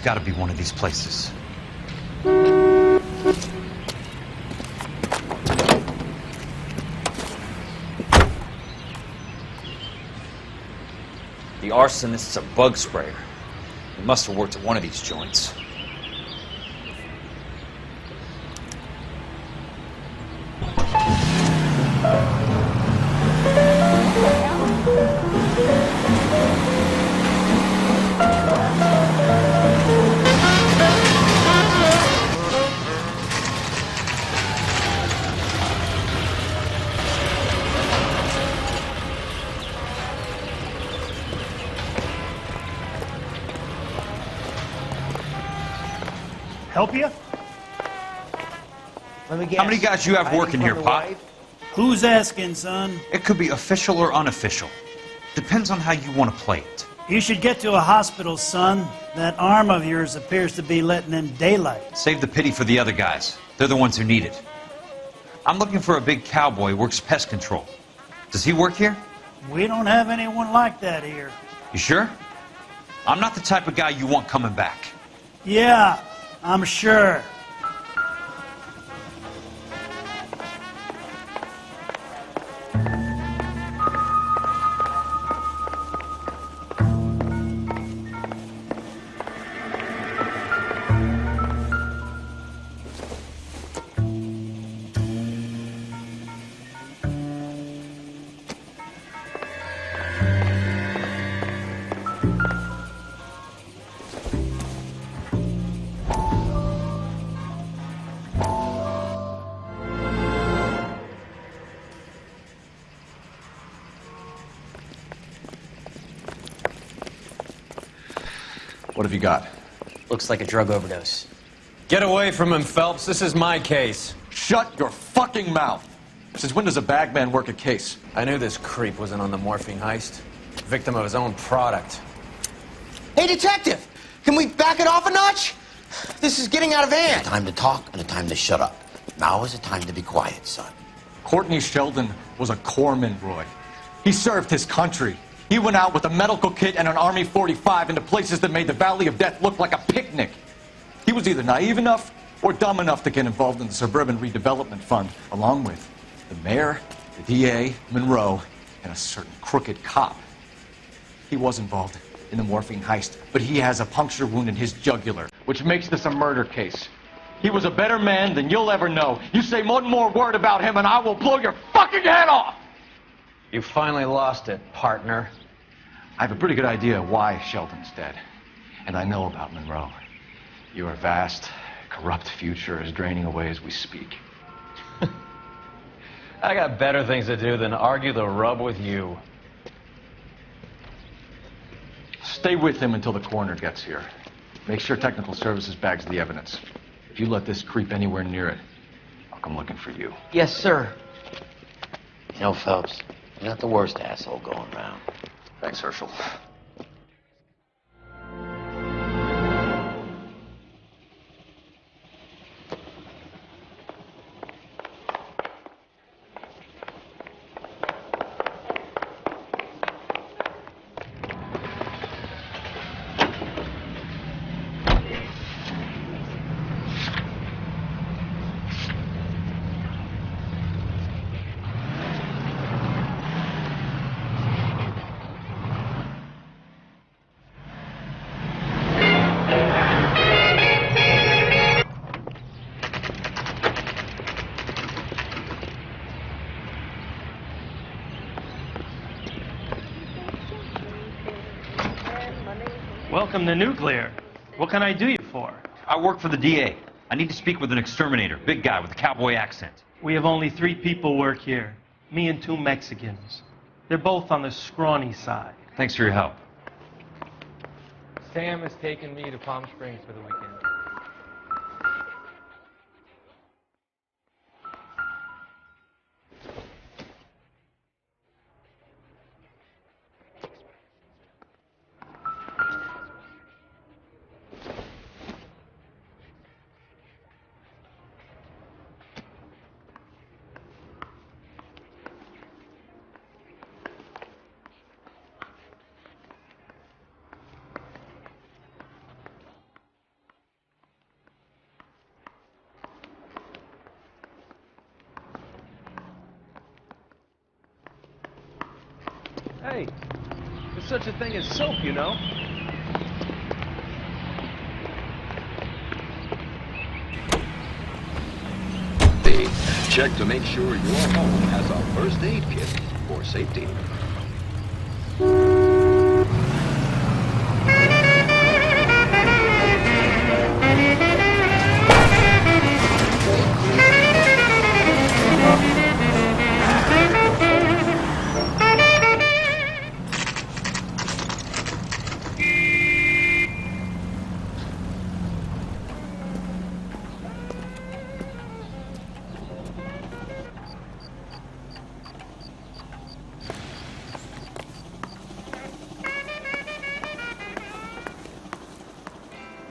got to be one of these places. The arsonist's a bug sprayer. He must have worked at one of these joints. Help you? Let me guess. How many guys you have working here, Pop? Who's asking, son? It could be official or unofficial. Depends on how you want to play it. You should get to a hospital, son. That arm of yours appears to be letting in daylight. Save the pity for the other guys. They're the ones who need it. I'm looking for a big cowboy who works pest control. Does he work here? We don't have anyone like that here. You sure? I'm not the type of guy you want coming back. Yeah, I'm sure. What have you got? Looks like a drug overdose. Get away from him, Phelps. This is my case. Shut your fucking mouth! Since when does a bagman work a case? I knew this creep wasn't on the morphine heist. Victim of his own product. Hey, detective! Can we back it off a notch? This is getting out of hand. A time to talk and a time to shut up. Now is a time to be quiet, son. Courtney Sheldon was a corpsman, Roy. He served his country. He went out with a medical kit and an Army 45 into places that made the Valley of Death look like a picnic. He was either naive enough or dumb enough to get involved in the Suburban Redevelopment Fund, along with the mayor, the DA, Monroe, and a certain crooked cop. He was involved in the morphine heist, but he has a puncture wound in his jugular, which makes this a murder case. He was a better man than you'll ever know. You say one more word about him and I will blow your fucking head off! You finally lost it, partner. I have a pretty good idea why Sheldon's dead. And I know about Monroe. Your vast, corrupt future is draining away as we speak. I got better things to do than argue the rub with you. Stay with him until the coroner gets here. Make sure technical services bags the evidence. If you let this creep anywhere near it, I'll come looking for you. Yes, sir. You know, Phelps, you're not the worst asshole going around. Thanks, Herschel. Welcome to Nuclear. What can I do you for? I work for the DA. I need to speak with an exterminator, big guy with a cowboy accent. We have only 3 people work here. Me and 2 Mexicans. They're both on the scrawny side. Thanks for your help. Sam has taken me to Palm Springs for the weekend. Hey, there's such a thing as soap, you know? Check to make sure your home has a first aid kit for safety.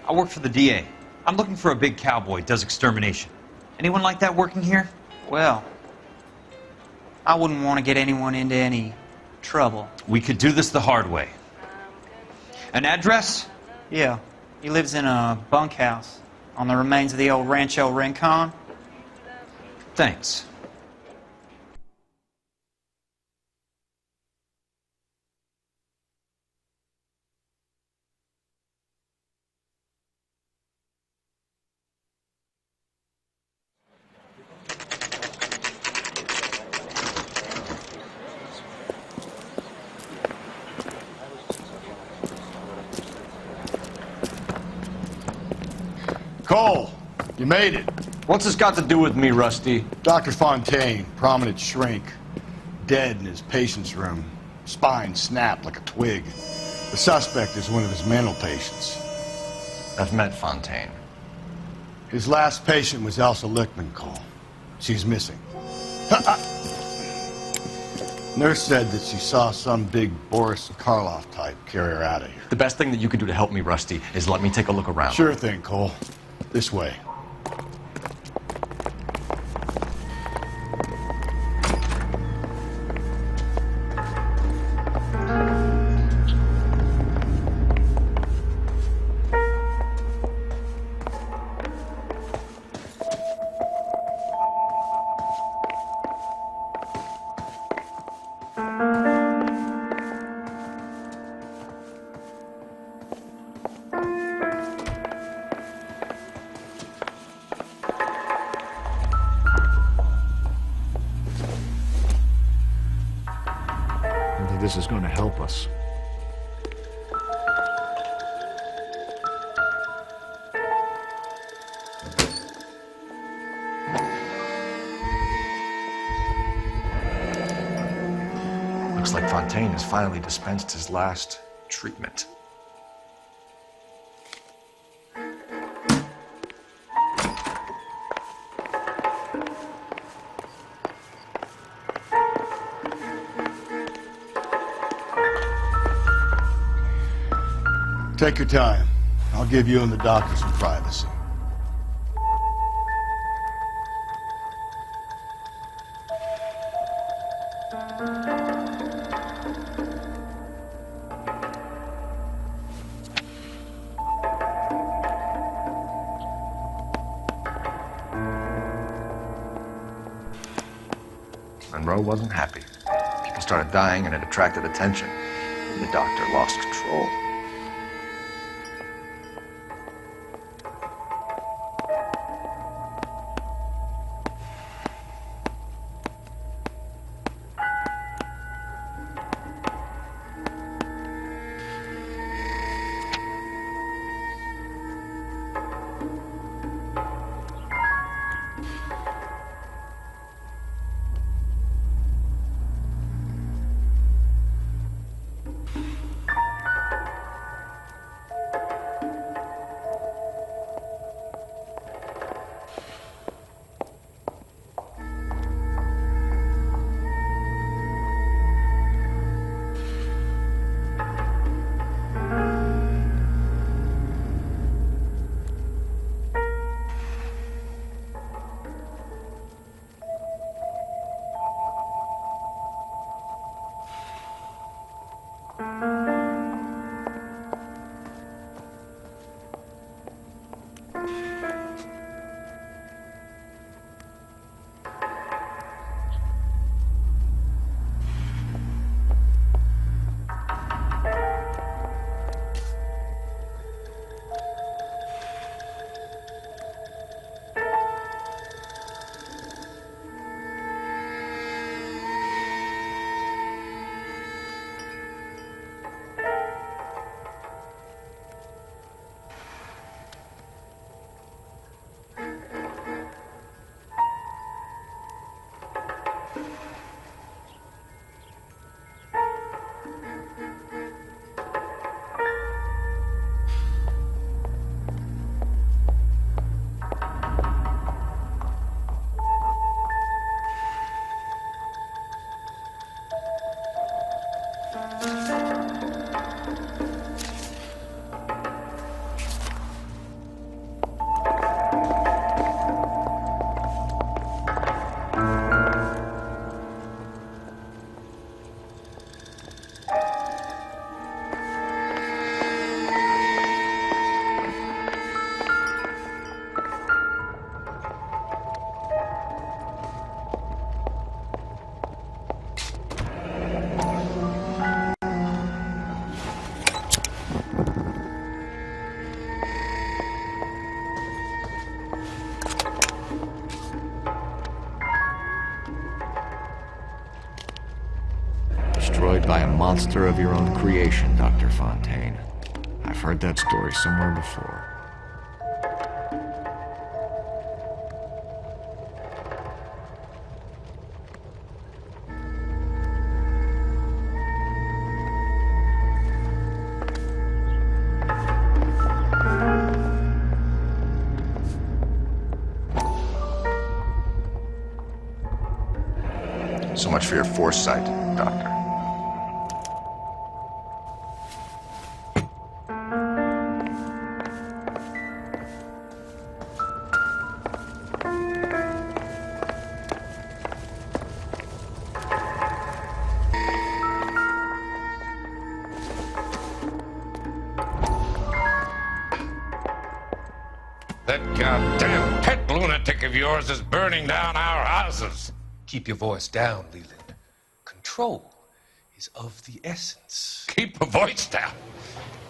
I work for the DA. I'm looking for a big cowboy, does extermination. Anyone like that working here? Well, I wouldn't want to get anyone into any trouble. We could do this the hard way. An address? Yeah, he lives in a bunkhouse on the remains of the old Rancho Rincon. Thanks. Cole, you made it. What's this got to do with me, Rusty? Dr. Fontaine, prominent shrink, dead in his patient's room, spine snapped like a twig. The suspect is one of his mental patients. I've met Fontaine. His last patient was Elsa Lichtman, Cole. She's missing. Nurse said that she saw some big Boris Karloff type carry her out of here. The best thing that you could do to help me, Rusty, is let me take a look around. Sure thing, Cole. This way. This is going to help us. Looks like Fontaine has finally dispensed his last treatment. Take your time. I'll give you and the doctor some privacy. Monroe wasn't happy. People started dying and it attracted attention. The doctor lost control. destroyed by a monster of your own creation, Dr. Fontaine. I've heard that story somewhere before. So much for your foresight, Doctor. That goddamn pet lunatic of yours is burning down our houses. Keep your voice down, Leland. Control is of the essence. Keep your voice down.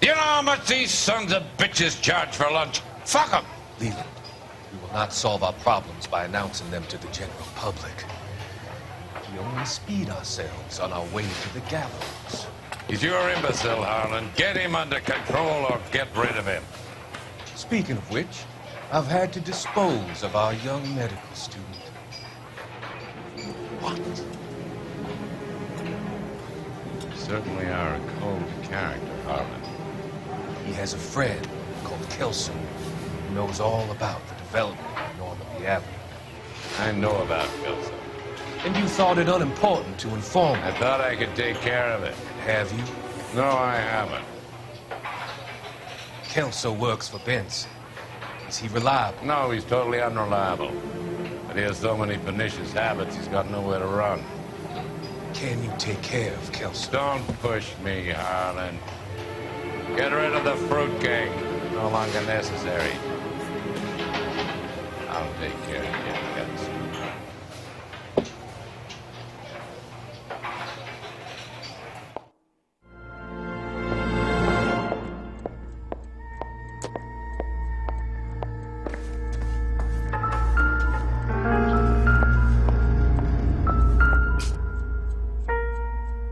You know how much these sons of bitches charge for lunch? Fuck them. Leland, we will not solve our problems by announcing them to the general public. We only speed ourselves on our way to the gallows. He's your imbecile, Harlan. Get him under control or get rid of him. Speaking of which, I've had to dispose of our young medical student. What? You certainly are a cold character, Harlan. He has a friend called Kelso who knows all about the development of Normandy Avenue. I know about Kelso. And you thought it unimportant to inform me. I thought I could take care of it. Have you? No, I haven't. Kelso works for Benson. Is he reliable? No, he's totally unreliable. But he has so many pernicious habits, he's got nowhere to run. Can you take care of Kelso? Don't push me, Harlan. Get rid of the fruitcake. No longer necessary. I'll take care of you, Kelso.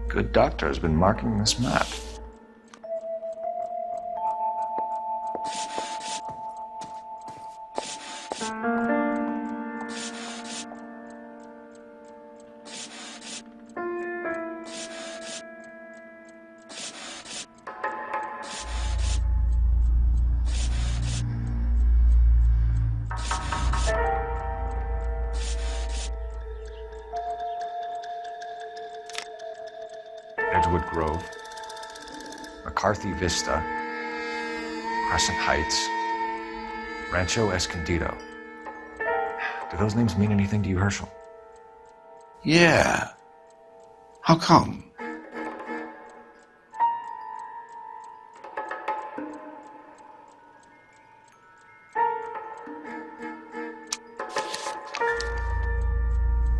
Good doctor has been marking this map. Edgewood Grove, McCarthy Vista, Crescent Heights, Rancho Escondido. Do those names mean anything to you, Herschel? Yeah. How come?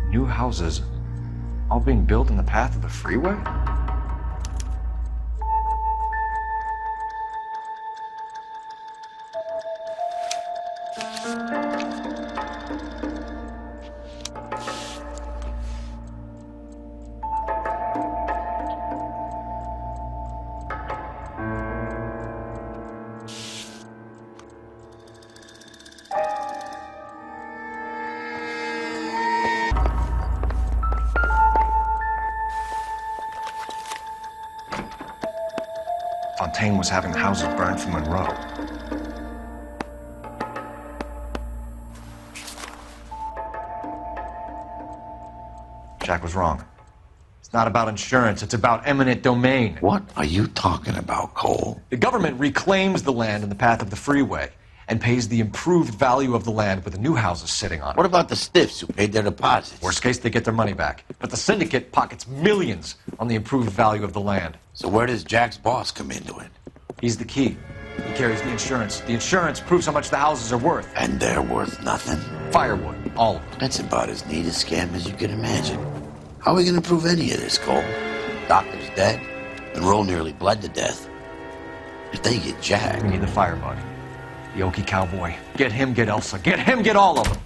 New houses all being built in the path of the freeway? Fontaine was having the houses burned for Monroe. Jack was wrong. It's not about insurance, it's about eminent domain. What are you talking about, Cole? The government reclaims the land in the path of the freeway and pays the improved value of the land with the new houses sitting on it. What about the stiffs who paid their deposits? Worst case, they get their money back. But the syndicate pockets millions on the improved value of the land. So where does Jack's boss come into it? He's the key. He carries the insurance. The insurance proves how much the houses are worth. And they're worth nothing? Firewood, all of them. That's about as neat a scam as you can imagine. How are we going to prove any of this, Cole? Doctor's dead. Monroe nearly bled to death. If they get Jack... We need the fire body. The Okie cowboy. Get him, get Elsa. Get him, get all of them.